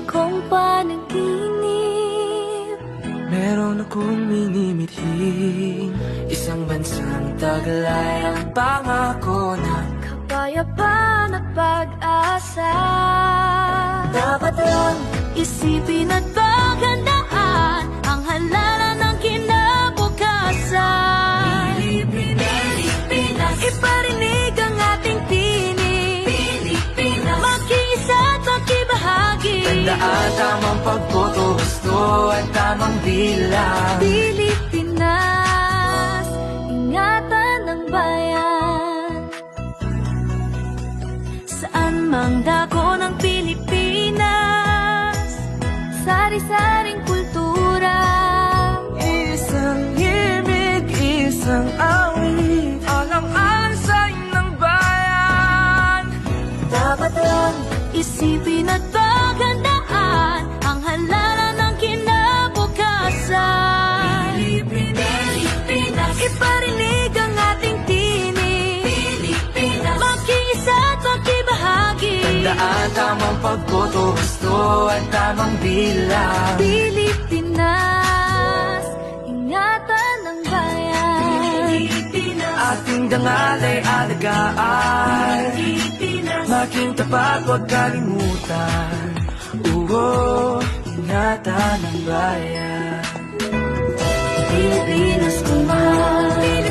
akong panaginip. Meron akong minimithing isang bansang taglay ang pangako na Kapayapaan at pag-asa. dapat lang Isipin at paghandaan ang halalan ng kinabukasan. Pilipinas, Iparinig ang ating tinig, Pilipinas. magkiisa at makibahagi. Tandaan tamang pagboto, gusto at tamang bilang. Pilipinas, ingatan ng bayan. Saan mang dako ng Pilipinas, sari-saring kultura. Isang himig, isang awit, alang-alang sa ng bayan. Dapat lang Isipin at paghandaan ang halalan ng kinabukasan. Pilipinas, Iparinig ang ating tinig, Pilipinas. magkiisa at makibahagi. Tandaan tamang pagboto, gusto at tamang bilang. Pilipinas, ingatan ng bayan. Ating dangal ay alagaan, maging tapat, huwag kalimutan. Ingatan ng bayan. Pilipinas ko mahal.